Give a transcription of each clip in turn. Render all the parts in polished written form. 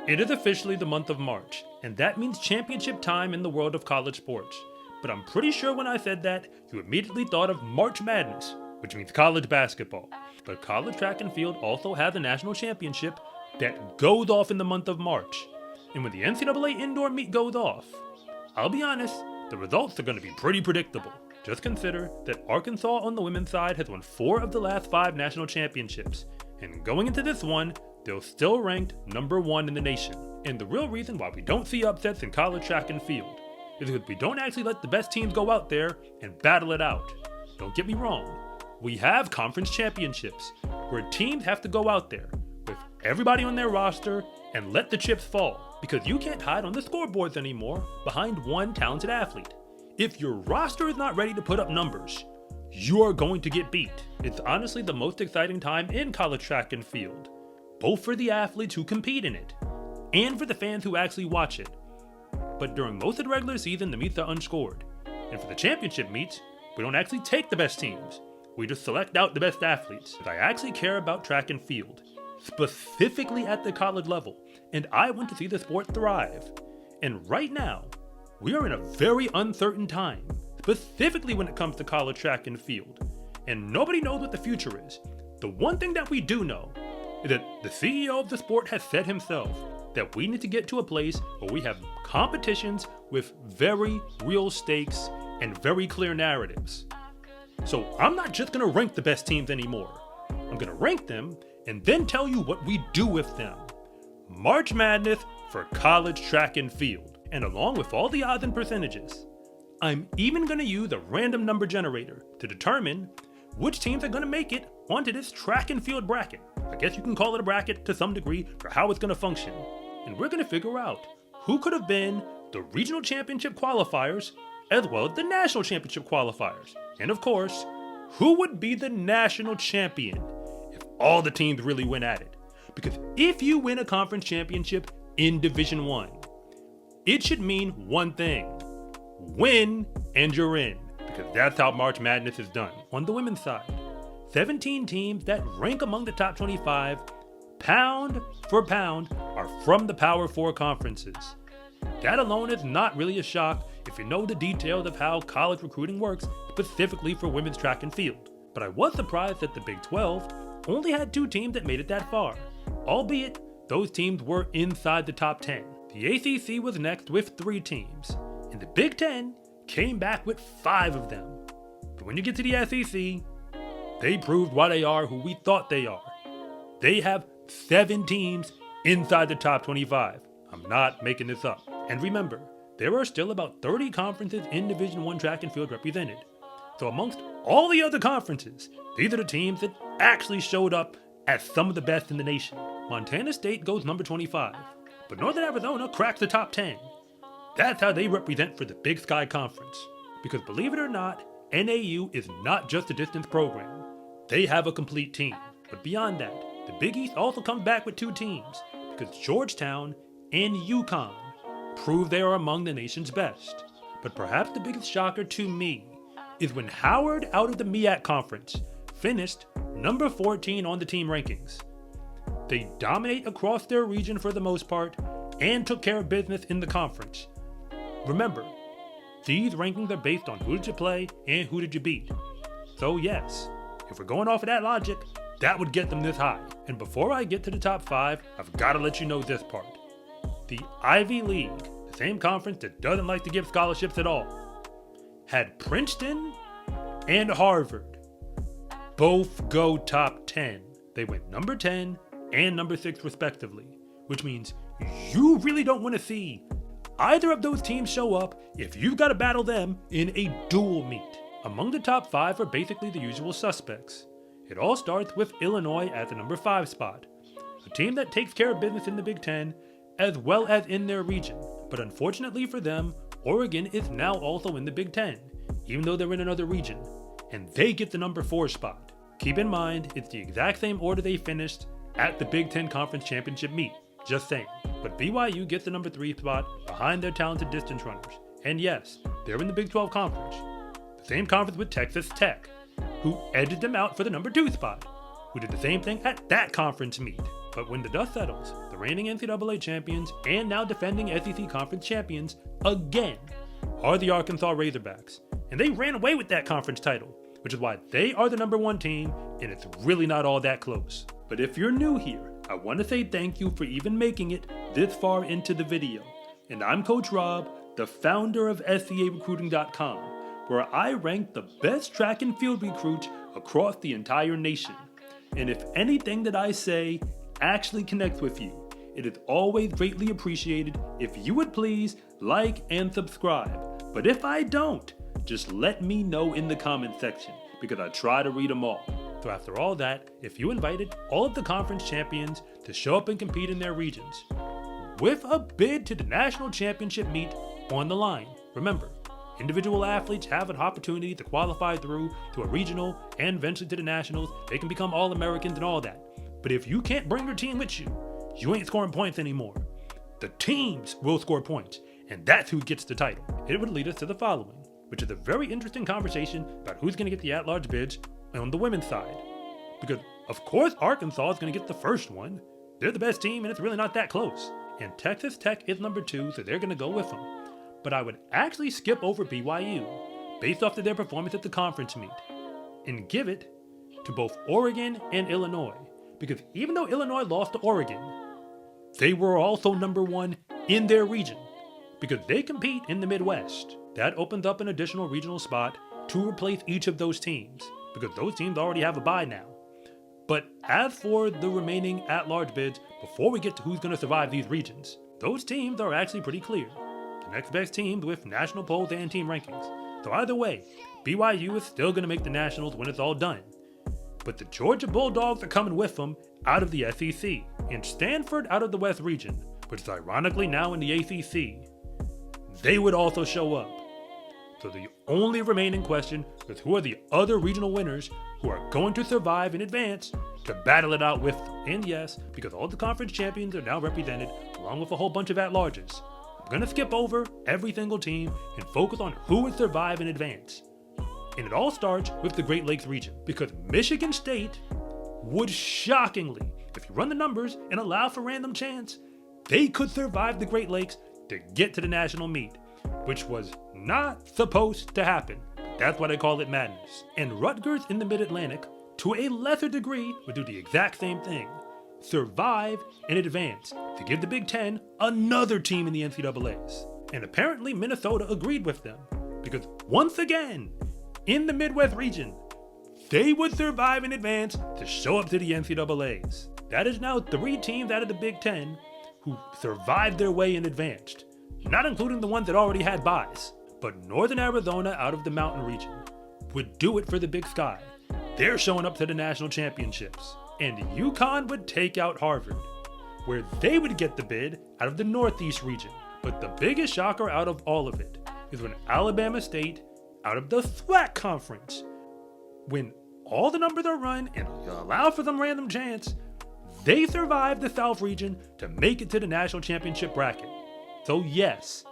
It is officially the month of March, and that means championship time in the world of college sports. But I'm pretty sure when I said that, you immediately thought of March Madness, which means college basketball. But college track and field also has a national championship that goes off in the month of March. And when the NCAA indoor meet goes off, I'll be honest, the results are going to be pretty predictable. Just consider that Arkansas on the women's side has won 4 of the last 5 national championships, and going into this one, they're still ranked number 1 in the nation. And the real reason why we don't see upsets in college track and field is because we don't actually let the best teams go out there and battle it out. Don't get me wrong, we have conference championships where teams have to go out there with everybody on their roster and let the chips fall, because you can't hide on the scoreboards anymore behind one talented athlete. If your roster is not ready to put up numbers, you are going to get beat. It's honestly the most exciting time in college track and field, both for the athletes who compete in it and for the fans who actually watch it. But during most of the regular season, the meets are unscored. And for the championship meets, we don't actually take the best teams. We just select out the best athletes. Because I actually care about track and field, specifically at the college level, and I want to see the sport thrive. And right now, we are in a very uncertain time, specifically when it comes to college track and field. And nobody knows what the future is. The one thing that we do know is that the CEO of the sport has said himself that we need to get to a place where we have competitions with very real stakes and very clear narratives. So I'm not just going to rank the best teams anymore. I'm going to rank them and then tell you what we do with them. March Madness for college track and field. And along with all the odds and percentages, I'm even going to use a random number generator to determine which teams are going to make it onto this track and field bracket. I guess you can call it a bracket to some degree for how it's going to function. And we're going to figure out who could have been the regional championship qualifiers as well as the national championship qualifiers. And of course, who would be the national champion if all the teams really went at it. Because if you win a conference championship in Division 1, it should mean one thing: win and you're in. Because that's how March Madness is done. On the women's side, 17 teams that rank among the top 25, pound for pound, are from the Power 4 conferences. That alone is not really a shock if you know the details of how college recruiting works, specifically for women's track and field. But I was surprised that the Big 12 only had 2 teams that made it that far, albeit those teams were inside the top 10. The ACC was next with 3 teams, and the Big 10 came back with 5 of them. But when you get to the SEC, they proved why they are who we thought they are. They have 7 teams inside the top 25. I'm not making this up. And remember, there are still about 30 conferences in Division 1 track and field represented. So amongst all the other conferences, these are the teams that actually showed up as some of the best in the nation. Montana State goes number 25, but Northern Arizona cracks the top 10. That's how they represent for the Big Sky Conference. Because believe it or not, NAU is not just a distance program. They have a complete team. But beyond that, the Big East also comes back with 2 teams, because Georgetown and UConn prove they are among the nation's best. But perhaps the biggest shocker to me is when Howard, out of the MEAC conference, finished number 14 on the team rankings. They dominate across their region for the most part and took care of business in the conference. Remember, these rankings are based on who did you play and who did you beat. So yes, if we're going off of that logic, that would get them this high. And before I get to the top 5, I've got to let you know this part. The Ivy League, the same conference that doesn't like to give scholarships at all, had Princeton and Harvard both go top 10. They went number 10 and number 6 respectively, which means you really don't want to see either of those teams show up if you've got to battle them in a dual meet. Among the top 5 are basically the usual suspects. It all starts with Illinois at the number 5 spot, a team that takes care of business in the Big Ten as well as in their region. But unfortunately for them, Oregon is now also in the Big Ten, even though they're in another region, and they get the number 4 spot. Keep in mind, it's the exact same order they finished at the Big Ten Conference Championship meet, just saying. But BYU gets the number 3 spot behind their talented distance runners. And yes, they're in the Big 12 Conference, the same conference with Texas Tech, who edged them out for the number 2 spot, who did the same thing at that conference meet. But when the dust settles, the reigning NCAA champions and now defending SEC conference champions again are the Arkansas Razorbacks. And they ran away with that conference title, which is why they are the #1 team, and it's really not all that close. But if you're new here, I want to say thank you for even making it this far into the video. And I'm Coach Rob, the founder of SCARecruiting.com, where I rank the best track and field recruits across the entire nation. And if anything that I say actually connects with you, it is always greatly appreciated if you would please like and subscribe. But if I don't, just let me know in the comment section, because I try to read them all. So after all that, if you invited all of the conference champions to show up and compete in their regions, with a bid to the national championship meet on the line, remember, individual athletes have an opportunity to qualify through to a regional and eventually to the nationals. They can become All-Americans and all that. But if you can't bring your team with you, you ain't scoring points anymore. The teams will score points, and that's who gets the title. It would lead us to the following, which is a very interesting conversation about who's going to get the at-large bids on the women's side. Because, of course, Arkansas is going to get the first one. They're the best team, and it's really not that close. And Texas Tech is #2, so they're going to go with them. But I would actually skip over BYU, based off of their performance at the conference meet, and give it to both Oregon and Illinois. Because even though Illinois lost to Oregon, they were also #1 in their region, because they compete in the Midwest. That opens up an additional regional spot to replace each of those teams, because those teams already have a bye now. But as for the remaining at-large bids, before we get to who's going to survive these regions, those teams are actually pretty clear. The next best teams with national polls and team rankings. So either way, BYU is still going to make the nationals when it's all done. But the Georgia Bulldogs are coming with them out of the SEC, and Stanford out of the West region, which is ironically now in the ACC. They would also show up. So the only remaining question is who are the other regional winners who are going to survive in advance to battle it out with them. And yes, because all the conference champions are now represented along with a whole bunch of at-larges, I'm going to skip over every single team and focus on who would survive in advance. And it all starts with the Great Lakes region, because Michigan State would shockingly, if you run the numbers and allow for random chance, they could survive the Great Lakes to get to the national meet, which was not supposed to happen. That's why they call it madness. And Rutgers in the Mid-Atlantic, to a lesser degree, would do the exact same thing. Survive and advance to give the Big Ten another team in the NCAAs. And apparently Minnesota agreed with them, because once again, in the Midwest region, they would survive in advance to show up to the NCAAs. That is now 3 teams out of the Big Ten who survived their way and advanced, not including the ones that already had byes. But Northern Arizona out of the mountain region would do it for the Big Sky. They're showing up to the national championships. And UConn would take out Harvard, where they would get the bid out of the Northeast region. But the biggest shocker out of all of it is when Alabama State, out of the SWAC conference, when all the numbers are run and you allow for some random chance, they survive the South region to make it to the national championship bracket. So yes,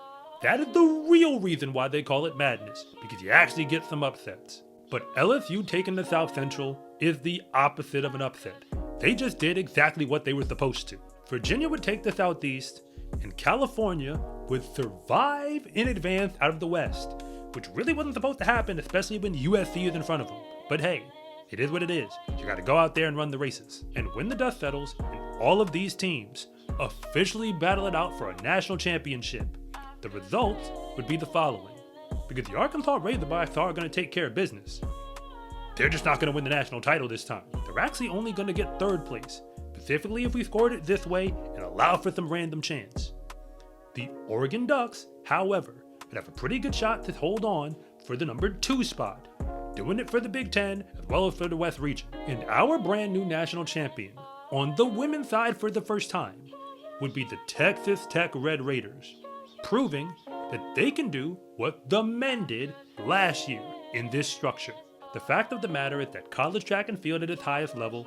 that is the real reason why they call it madness, because you actually get some upsets. But LSU taking the South Central is the opposite of an upset. They just did exactly what they were supposed to. Virginia would take the Southeast, and California would survive in advance out of the West, which really wasn't supposed to happen, especially when USC is in front of them. But hey, it is what it is. You gotta go out there and run the races. And when the dust settles, and all of these teams officially battle it out for a national championship, the results would be the following. Because the Arkansas Razorbacks are going to take care of business. They're just not going to win the national title this time. They're actually only going to get 3rd place, specifically if we scored it this way and allow for some random chance. The Oregon Ducks, however, would have a pretty good shot to hold on for the #2 spot, doing it for the Big Ten as well as for the West region. And our brand new national champion, on the women's side for the first time, would be the Texas Tech Red Raiders, proving that they can do what the men did last year in this structure. The fact of the matter is that college track and field at its highest level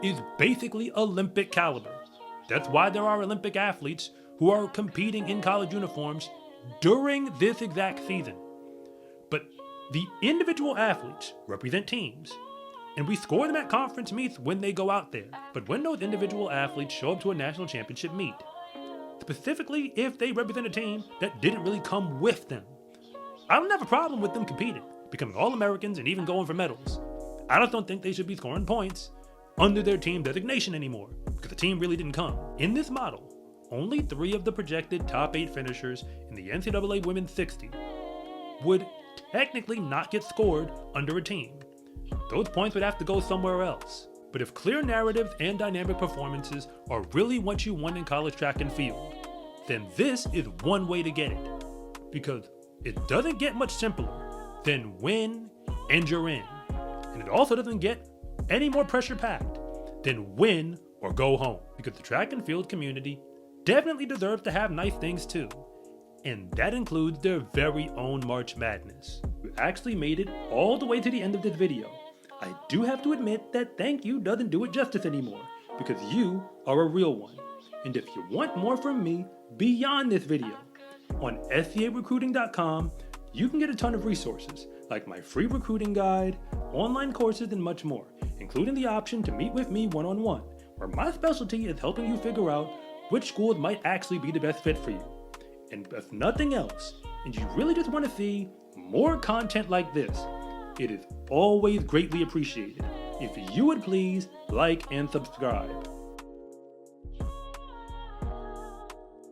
is basically Olympic caliber. That's why there are Olympic athletes who are competing in college uniforms during this exact season. But the individual athletes represent teams, And we score them at conference meets when they go out there. But when those individual athletes show up to a national championship meet, specifically if they represent a team that didn't really come with them, I don't have a problem with them competing, becoming All-Americans and even going for medals. I just don't think they should be scoring points under their team designation anymore, because the team really didn't come. In this model, only 3 of the projected top 8 finishers in the NCAA Women's 60 would technically not get scored under a team. Those points would have to go somewhere else. But if clear narratives and dynamic performances are really what you want in college track and field, then this is one way to get it. Because it doesn't get much simpler than win and you're in. And it also doesn't get any more pressure packed than win or go home. Because the track and field community definitely deserves to have nice things too. And that includes their very own March Madness. We actually made it all the way to the end of this video. I do have to admit that thank you doesn't do it justice anymore, because you are a real one. And if you want more from me beyond this video, on scarecruiting.com, you can get a ton of resources, like my free recruiting guide, online courses, and much more, including the option to meet with me one-on-one, where my specialty is helping you figure out which schools might actually be the best fit for you. And if nothing else, and you really just want to see more content like this, it is always greatly appreciated if you would please like and subscribe.